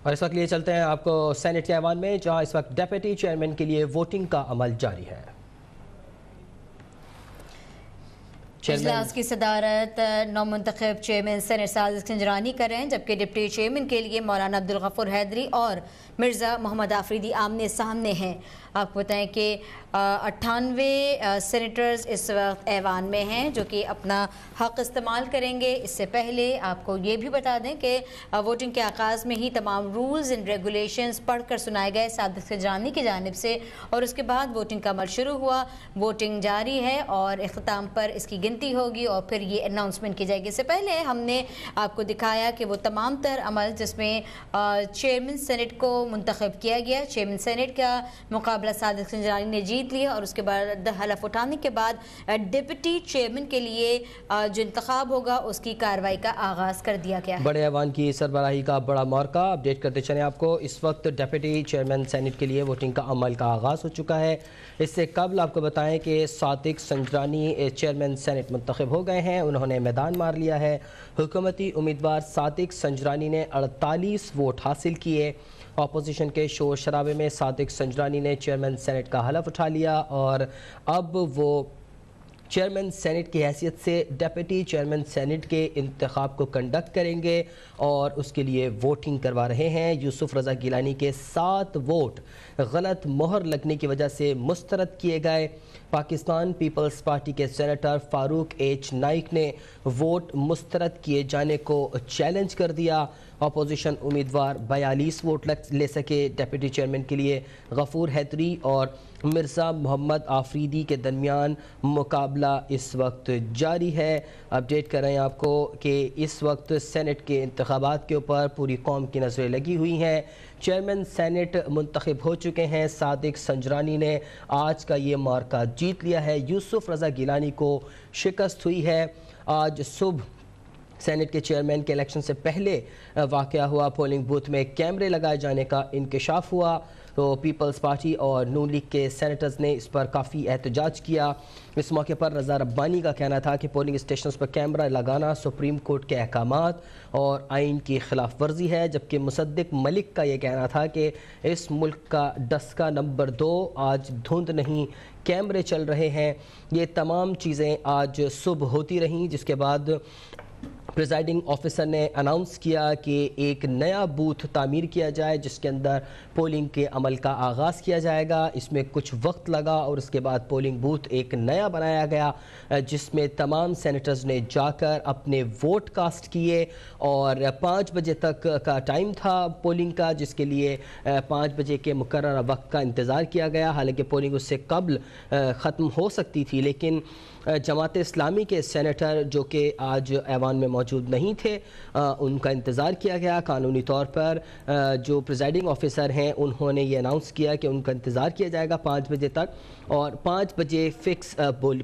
اور اس وقت لیے چلتے ہیں آپ کو سینٹ کے ایوان میں، جہاں اس وقت ڈیپٹی چیئرمین کے لیے ووٹنگ کا عمل جاری ہے۔ اجلاس کی صدارت نومنتخب چیئرمین سینٹ صادق سنجرانی کر رہے ہیں، جبکہ ڈپٹی چیئرمین کے لیے مولانا عبدالغفور حیدری اور مرزا محمد آفریدی آمنے سامنے ہیں۔ آپ کو بتائیں کہ 98 سینیٹرز اس وقت ایوان میں ہیں جو کہ اپنا حق استعمال کریں گے۔ اس سے پہلے آپ کو یہ بھی بتا دیں کہ ووٹنگ کے آغاز میں ہی تمام رولز اینڈ ریگولیشنز پڑھ کر سنائے گئے صادق سنجرانی کی جانب سے، اور اس کے بعد ووٹنگ کا عمل شروع ہوا۔ ووٹنگ جاری ہے اور اختتام پر اس کی گنتی ہوگی اور پھر یہ اناؤنسمنٹ کی جائے گی۔ اس سے پہلے ہم نے آپ کو دکھایا کہ وہ تمام تر عمل جس میں چیئرمین سینٹ کو منتخب کیا گیا، چیئرمین سینٹ کا مقابلہ صادق سنجرانی نے جیت لیا، اور اس کے بعد حلف اٹھانے کے بعد ڈپٹی چیئرمین کے لیے جو انتخاب ہوگا اس کی کارروائی کا آغاز کر دیا گیا ہے۔ بڑے ایوان کی سربراہی کا بڑا موقع اپڈیٹ کرتے چلیں آپ کو۔ اس وقت ڈیپٹی چیئرمین سینٹ کے لیے ووٹنگ کا عمل کا آغاز ہو چکا ہے۔ اس سے قبل آپ کو بتائیں کہ صادق سنجرانی چیئرمین سینٹ منتخب ہو گئے ہیں، انہوں نے میدان مار لیا ہے۔ حکومتی امیدوار صادق سنجرانی نے 48 ووٹ حاصل کیے۔ اپوزیشن کے شور شرابے میں صادق سنجرانی نے چیئرمین سینٹ کا حلف اٹھا لیا اور اب وہ چیئرمین سینٹ کی حیثیت سے ڈیپٹی چیئرمین سینٹ کے انتخاب کو کنڈکٹ کریں گے اور اس کے لیے ووٹنگ کروا رہے ہیں۔ یوسف رضا گیلانی کے 7 ووٹ غلط مہر لگنے کی وجہ سے مسترد کیے گئے۔ پاکستان پیپلز پارٹی کے سینیٹر فاروق ایچ نائک نے ووٹ مسترد کیے جانے کو چیلنج کر دیا۔ اپوزیشن امیدوار 42 ووٹ لے سکے۔ ڈیپٹی چیئرمین کے لیے غفور حیدری اور مرزا محمد آفریدی کے درمیان مقابلہ اس وقت جاری ہے۔ اپڈیٹ کر رہے ہیں آپ کو کہ اس وقت سینٹ کے انتخابات کے اوپر پوری قوم کی نظریں لگی ہوئی ہیں۔ چیئرمین سینٹ منتخب ہو چکے ہیں۔ صادق سنجرانی نے آج کا یہ معرکہ جیت لیا ہے۔ یوسف رضا گیلانی کو شکست ہوئی ہے۔ آج صبح سینٹ کے چیئرمین کے الیکشن سے پہلے واقعہ ہوا، پولنگ بوتھ میں کیمرے لگائے جانے کا انکشاف ہوا، تو پیپلز پارٹی اور نون لیگ کے سینیٹرز نے اس پر کافی احتجاج کیا۔ اس موقع پر رضا ربانی کا کہنا تھا کہ پولنگ اسٹیشنز پر کیمرہ لگانا سپریم کورٹ کے احکامات اور آئین کی خلاف ورزی ہے، جبکہ مصدق ملک کا یہ کہنا تھا کہ اس ملک کا ڈسکا نمبر 2 آج دھند نہیں، کیمرے چل رہے ہیں۔ یہ تمام چیزیں آج صبح ہوتی رہیں، جس کے بعد پریزائڈنگ آفیسر نے اناؤنس کیا کہ ایک نیا بوتھ تعمیر کیا جائے جس کے اندر پولنگ کے عمل کا آغاز کیا جائے گا۔ اس میں کچھ وقت لگا اور اس کے بعد پولنگ بوتھ ایک نیا بنایا گیا جس میں تمام سینیٹرز نے جا کر اپنے ووٹ کاسٹ کیے، اور 5 بجے تک کا ٹائم تھا پولنگ کا، جس کے لیے 5 بجے کے مقررہ وقت کا انتظار کیا گیا۔ حالانکہ پولنگ اس سے قبل ختم ہو سکتی تھی، لیکن جماعت اسلامی کے سینیٹر جو کہ آج ایوان میں موجود نہیں تھے، ان کا انتظار کیا گیا۔ قانونی طور پر جو پریزائڈنگ آفیسر ہیں انہوں نے یہ اناؤنس کیا کہ ان کا انتظار کیا جائے گا 5 بجے تک، اور 5 بجے فکس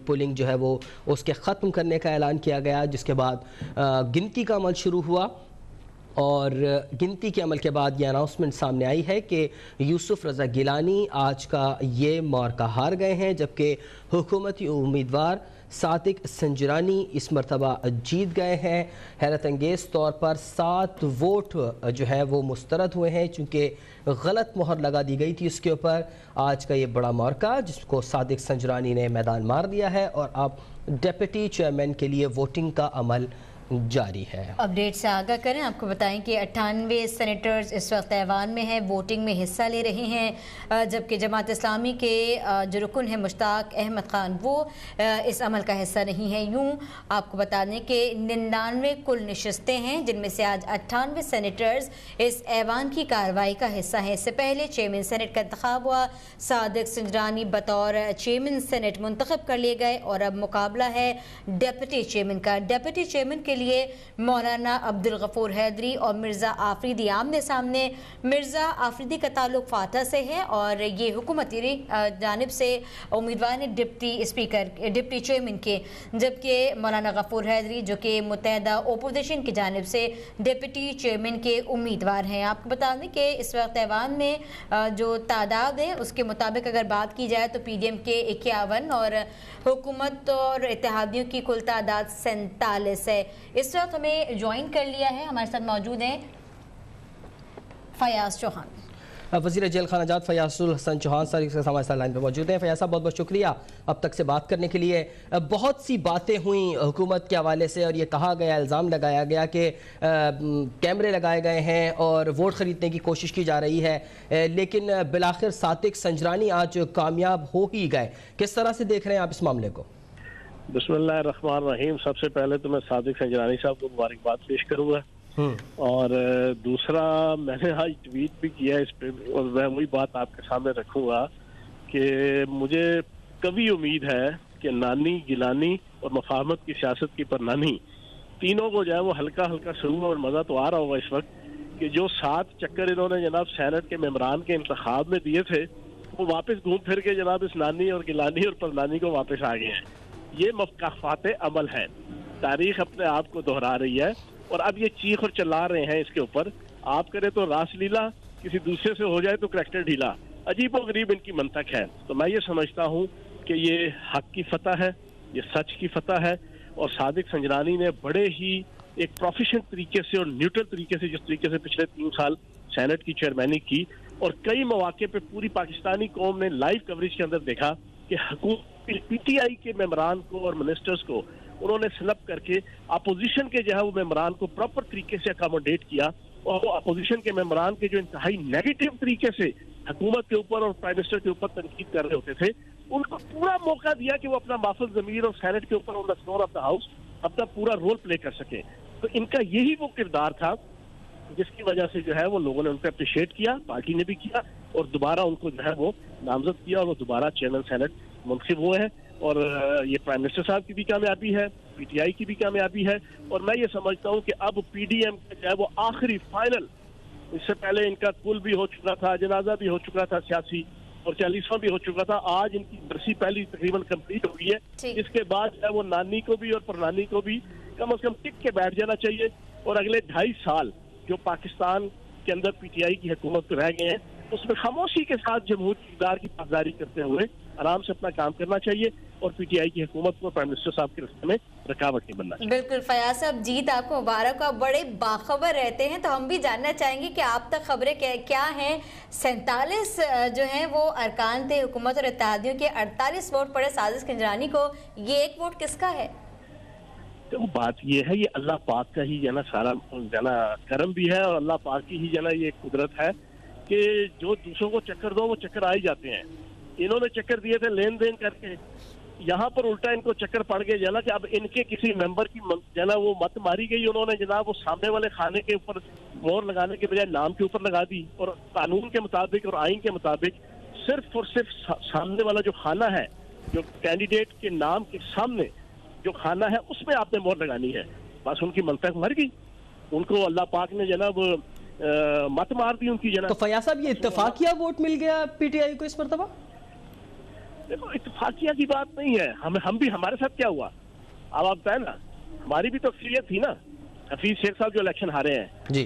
پولنگ جو ہے وہ اس کے ختم کرنے کا اعلان کیا گیا، جس کے بعد گنتی کا عمل شروع ہوا۔ اور گنتی کے عمل کے بعد یہ اناؤنسمنٹ سامنے آئی ہے کہ یوسف رضا گیلانی آج کا یہ معرکہ ہار گئے ہیں، جبکہ حکومتی امیدوار صادق سنجرانی اس مرتبہ جیت گئے ہیں۔ حیرت انگیز طور پر 7 ووٹ جو ہے وہ مسترد ہوئے ہیں، چونکہ غلط مہر لگا دی گئی تھی اس کے اوپر۔ آج کا یہ بڑا معرکہ جس کو صادق سنجرانی نے میدان مار دیا ہے، اور اب ڈیپٹی چیئرمین کے لیے ووٹنگ کا عمل جاری ہے۔ اپڈیٹ سے آگاہ کریں، آپ کو بتائیں کہ 98 سینیٹرز اس وقت ایوان میں ہیں، ووٹنگ میں حصہ لے رہے ہیں، جبکہ جماعت اسلامی کے جو رکن ہیں مشتاق احمد خان وہ اس عمل کا حصہ نہیں ہے۔ یوں آپ کو بتا دیں کہ 99 کل نشستیں ہیں، جن میں سے آج 98 سینیٹرز اس ایوان کی کارروائی کا حصہ ہیں۔ اس سے پہلے چیئرمین سینٹ کا انتخاب ہوا، صادق سنجرانی بطور چیئرمین سینٹ منتخب کر لیے گئے، اور اب مقابلہ ہے ڈیپٹی چیئرمین کا۔ ڈیپٹی چیئرمین کے لیے مولانا عبدالغفور حیدری اور مرزا آفریدی آمنے سامنے۔ مرزا آفریدی کا تعلق فاتح سے ہے، اور یہ حکومتی جانب سے امیدوار ہیں ڈپٹی چیئرمین کے، جبکہ مولانا غفور حیدری جو کہ متحدہ اپوزیشن کی جانب سے ڈپٹی چیئرمین کے امیدوار ہیں۔ آپ کو بتا دیں کہ اس وقت ایوان میں جو تعداد ہے اس کے مطابق اگر بات کی جائے تو پی ڈی ایم کے 51 اور حکومت اور اتحادیوں کی کل تعداد 47 ہے۔ اس وقت ہمیں جوائن کر لیا ہے، ہمارے ساتھ موجود ہیں फयाज चौहान। वज़ीर जेल खाना जात फयाजुल हसन चौहान सर इसके हमारे लाइन पर मौजूद हैं। फयाज साहब बहुत बहुत शुक्रिया अब तक से बात करने के लिए। बहुत सी बातें हुई हुकूमत के हवाले से और ये कहा गया, इल्ज़ाम लगाया गया कि कैमरे लगाए गए हैं और वोट ख़रीदने की कोशिश की जा रही है, लेकिन बिलाखिर सातिक संजरानी आज कामयाब हो ही गए। किस तरह से देख रहे हैं आप इस मामले को? बिस्मिल्लाहिर्रहमानिर्रहीम। सबसे पहले तो मैं सादिक संजरानी साहब को मुबारकबाद पेश करूंगा और दूसरा मैंने आज ट्वीट भी किया इस पे और मैं वही बात आपके सामने रखूंगा कि मुझे कभी उम्मीद है कि नानी, गिलानी और मफाहमत की सियासत की परनानी तीनों को जो है वो हल्का हल्का शुरू और मज़ा तो आ रहा होगा इस वक्त कि जो 7 चक्कर इन्होंने जनाब सेनेट के मेंबरान के इंतखाब में दिए थे वो वापस घूम फिर के जनाब इस नानी और गिलानी और परनानी को वापस आ गए हैं। ये मफकाफात अमल है, तारीख अपने आप को दोहरा रही है और अब ये चीख और चिल्ला रहे हैं इसके ऊपर। आप करें तो रासलीला, किसी दूसरे से हो जाए तो करैक्टर ढीला, अजीब और गरीब इनकी मंतक है। तो मैं ये समझता हूँ कि ये हक की फतह है, ये सच की फतह है और सादिक संजरानी ने बड़े ही एक प्रोफेशनल तरीके से और न्यूट्रल तरीके से, जिस तरीके से पिछले 3 साल सेनेट की चेयरमैनी की और कई मौके पे पूरी पाकिस्तानी कौम ने लाइव कवरेज के अंदर देखा कि हुकूमत पीटीआई के मेंबरान को और मिनिस्टर्स को उन्होंने स्नप करके अपोजिशन के जो है वो मेंबरान को प्रॉपर तरीके से अकोमोडेट किया और वो अपोजिशन के मेंबरान के जो इंतहाई नेगेटिव तरीके से हुकूमत के ऊपर और प्राइम मिनिस्टर के ऊपर तनकीद कर रहे होते थे, उनको पूरा मौका दिया कि वो अपना माफल ज़मीर और सेनेट के ऊपर on the floor of the house अपना पूरा रोल प्ले कर सके। तो इनका यही वो किरदार था जिसकी वजह से जो है वो लोगों ने उनको अप्रिशिएट किया, पार्टी ने भी किया और दोबारा उनको जो है वो नामजद किया और वो दोबारा चेयरमैन सेनेट मुंतखब हुए हैं। और ये प्राइम मिनिस्टर साहब की भी कामयाबी है, पीटीआई की भी कामयाबी है और मैं ये समझता हूँ कि अब पीडीएम का जो है वो आखिरी फाइनल, इससे पहले इनका कुल भी हो चुका था, जनाजा भी हो चुका था सियासी और 40वां भी हो चुका था, आज इनकी बरसी पहली तकरीबन कंप्लीट हो गई है। इसके बाद जो है वो नानी को भी और परनानी को भी कम से कम टिक के बैठ जाना चाहिए और अगले 2.5 साल जो पाकिस्तान के अंदर पीटीआई की हुकूमत रह गए हैं उसमें खामोशी के साथ जमहूरी इक़्तिदार की पासदारी करते हुए आराम से अपना काम करना चाहिए और पीटीआई की हुकूमत को प्राइम मिनिस्टर साहब के रास्ते में रुकावट नहीं बनना चाहिए। बिल्कुल फयाज साहब, जीत आपको मुबारक। आप बड़े बाखबर रहते हैं तो हम भी जानना चाहेंगे कि आप तक खबरें क्या हैं। 47 जो हैं वो अरकान थे हुकूमत और इत्तेहादियों के, 48 वोट पड़े सादिक संजरानी को, ये 1 वोट किसका है? तो बात ये है, ये अल्लाह पाक का ही जना सारा जना करम भी है और अल्लाह पाक की ही जना ये कुदरत है कि जो दूसरों को चक्कर दो वो चक्कर आ ही जाते हैं। इन्होंने चक्कर दिए थे लेन देन करके, यहाँ पर उल्टा इनको चक्कर पड़ गए जना कि अब इनके किसी मेंबर की जना वो मत मारी गई, उन्होंने जनाब वो सामने वाले खाने के ऊपर मोहर लगाने के बजाय नाम के ऊपर लगा दी और कानून के मुताबिक और आइन के मुताबिक सिर्फ और सिर्फ सामने वाला जो खाना है, जो कैंडिडेट के नाम के सामने जो खाना है उसमें आपने मोहर लगानी है। बस उनकी मंतक मर गई, उनको अल्लाह पाक ने जनाब मत मार दी उनकी जनाब। तो फयाज साहब ये इत्तेफाकिया वोट मिल गया पीटीआई को इस मरतबा? देखो इत्तेफाकिया की बात नहीं है, हम भी हमारे साथ क्या हुआ अब आप बताए ना, हमारी भी तो अक्सरियत थी ना। हफीज शेख साहब जो इलेक्शन हारे हैं जी,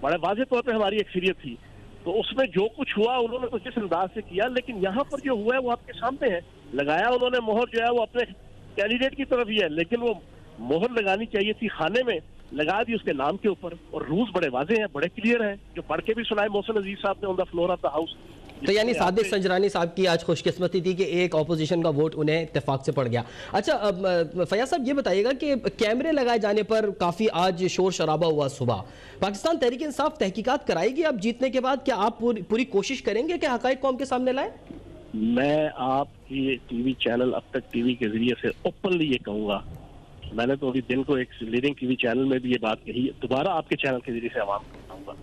बड़े वाज़ेह तौर पे हमारी अक्सरियत थी, तो उसमें जो कुछ हुआ उन्होंने तो जिस अंदाज से किया, लेकिन यहाँ पर जो हुआ है वो आपके सामने है। लगाया उन्होंने मोहर जो है वो अपने कैंडिडेट की तरफ ही है, लेकिन वो मोहर लगानी चाहिए थी खाने में, लगा दी उसके नाम के ऊपर और रूल्स बड़े वाज़ेह हैं, बड़े क्लियर हैं, जो पढ़ के भी सुनाए मोहसिन अजीज साहब ने on the floor of the house. तो यानी सादिक संजरानी साहब की आज खुशकिस्मती थी कि एक अपोजिशन का वोट उन्हें इत्तेफाक से पड़ गया। अच्छा फयाज साहब ये बताइएगा कि कैमरे लगाए जाने पर काफ़ी आज शोर शराबा हुआ सुबह, पाकिस्तान तहरीक इंसाफ तहकीकात कराएगी अब जीतने के बाद, क्या आप पूरी कोशिश करेंगे कि हक़ाइक़ कौम के सामने लाएं? मैं आपकी टीवी चैनल अब तक टीवी के जरिए से ओपनली ये कहूँगा, मैंने तो अभी दिन को एक लीडिंग टीवी चैनल में भी ये बात कही, दोबारा आपके चैनल के जरिए से आवाम को बताऊंगा,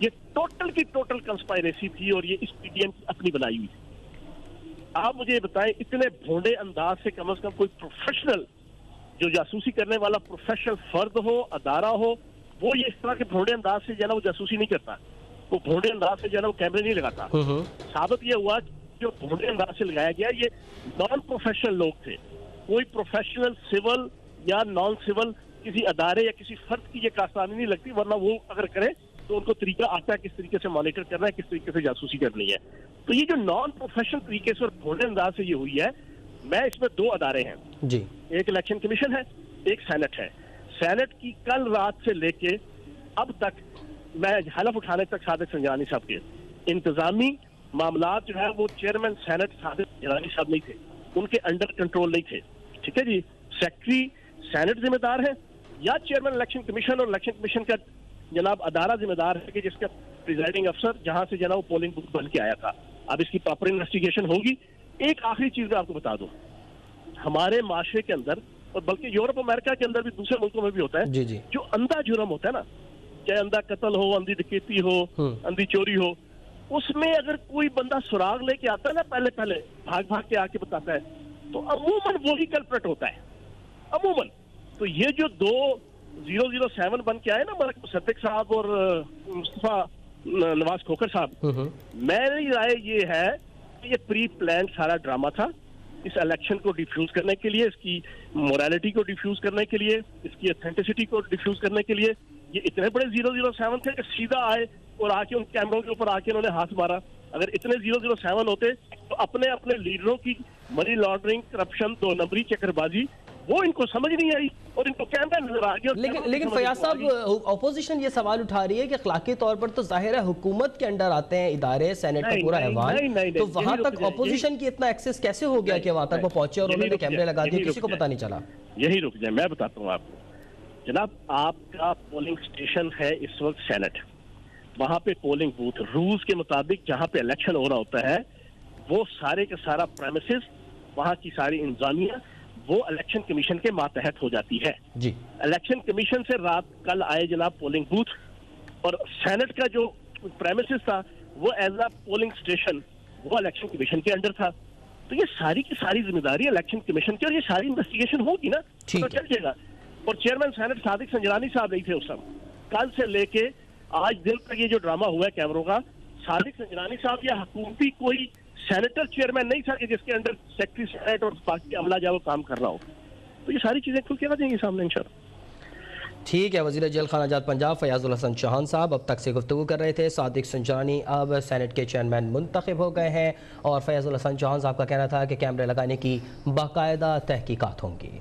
ये टोटल की टोटल कंस्पायरेसी थी और ये इस पीडीएम की अपनी बनाई हुई थी। आप मुझे बताएं, इतने भोंडे अंदाज से कम कोई प्रोफेशनल जो जासूसी करने वाला प्रोफेशनल फर्द हो, अदारा हो, वो ये इस तरह के भोंडे अंदाज से जो है वो जासूसी नहीं करता, वो भोंडे अंदाज से जो है वो कैमरे नहीं लगाता। साबित ये हुआ जो भोंडे अंदाज से लगाया गया ये नॉन प्रोफेशनल लोग थे, कोई प्रोफेशनल सिविल या नॉन सिविल किसी अदारे या किसी फर्द की ये कास्तानी नहीं लगती, वरना वो अगर करें तो उनको तरीका आता है किस तरीके से मॉनिटर करना है, किस तरीके से जासूसी करनी है। तो ये जो नॉन प्रोफेशनल तरीके से और भोंडे अंदाज से ये हुई है, मैं इसमें 2 अदारे हैं जी, एक इलेक्शन कमीशन है, एक सेनेट है। सेनेट की कल रात से लेके अब तक मैं हलफ उठाने तक सादिक संजरानी साहब के इंतजामी मामलात जो है वो चेयरमैन सेनेट सादिक संजरानी साहब नहीं थे, उनके अंडर कंट्रोल नहीं थे। ठीक है जी, सेक्रेटरी सेनेट जिम्मेदार है या चेयरमैन इलेक्शन कमीशन, और इलेक्शन कमीशन का जनाब अदारा जिम्मेदार है कि जिसका प्रिजाइडिंग अफसर जहां से जनाब पोलिंग बूथ बन के आया था। अब इसकी प्रॉपर इन्वेस्टिगेशन होगी। एक आखिरी चीज मैं आपको बता दूं, हमारे माशरे के अंदर और बल्कि यूरोप अमेरिका के अंदर भी दूसरे मुल्कों में भी होता है, जी जी, जो अंधा जुर्म होता है ना, चाहे अंधा कत्ल हो, अंधी डकैती हो, अंधी चोरी हो, उसमें अगर कोई बंदा सुराग लेके आता है ना, पहले पहले भाग भाग के आके बताता है, तो अमूमन वही कल्प्रेट होता है अमूमन। तो ये जो 2007 बन के आए ना मलिक मुसद्दिक साहब और मुस्तफा नवाज खोखर साहब, मेरी राय ये है कि ये प्री प्लान सारा ड्रामा था, इस इलेक्शन को डिफ्यूज करने के लिए, इसकी मोरालिटी को डिफ्यूज करने के लिए, इसकी ऑथेंटिसिटी को डिफ्यूज करने के लिए। ये इतने बड़े 007 थे कि सीधा आए और आके उन कैमरों के ऊपर आके उन्होंने हाथ मारा। अगर इतने 007 होते तो अपने अपने लीडरों की मनी लॉन्ड्रिंग, करप्शन, 2 नंबरी, चक्करबाजी, वो इनको समझ नहीं आई और इनको कैमरा नजर आ गया। लेकिन फयाज साहब, अपोजिशन ये सवाल उठा रही है कि अखलाकी तौर पर तो जाहिर है हुकूमत के अंडर आते हैं इदारे, सेनेट का पूरा ऐवान, तो वहां तक अपोजिशन की इतना एक्सेस कैसे हो गया कि वहां तक वो पहुंचे और उन्होंने कैमरे लगा दिए, किसी को पता नहीं चला? यही रुक जाए, मैं बताता हूँ आपको। जनाब, आपका पोलिंग स्टेशन है इस वक्त सेनेट, वहां पे पोलिंग बूथ रूल्स के मुताबिक जहां पे इलेक्शन हो रहा होता है, वो सारे का सारा प्रेमिसेस, वहां की सारी इंतजामिया वो इलेक्शन कमीशन के मातहत हो जाती है जी। इलेक्शन कमीशन से रात कल आए जनाब पोलिंग बूथ, और सेनेट का जो प्रेमिसेस था वो एज अ पोलिंग स्टेशन वो इलेक्शन कमीशन के अंडर था। तो ये सारी की सारी जिम्मेदारी इलेक्शन कमीशन की, और ये सारी इन्वेस्टिगेशन होगी ना तो चल जाएगा। और चेयरमैन सेनेट सादिक संजरानी साहब नहीं थे उस समय, कल से लेके आज दिन तक ये जो ड्रामा हुआ है कैमरों का, सादिक संजरानी साहब या हुकूमती कोई सेनेटर चेयरमैन नहीं था कि जिसके अंडर सेक्रेटरी सेनेट और बाकी अमला जो काम कर रहा हो। तो ये सारी चीजें खुल के आ जाएंगी सामने इंशाल्लाह। ठीक है। वज़ीर जेल खाना जात पंजाब फयाजुल हसन चौहान साहब अब तक से गुफ्तगू कर रहे थे। सादिक संजरानी अब सेनेट के चेयरमैन मुंतखब हो गए हैं और फयाजुल हसन चौहान साहब का कहना था कि कैमरे लगाने की बाकायदा तहकीकात होंगी।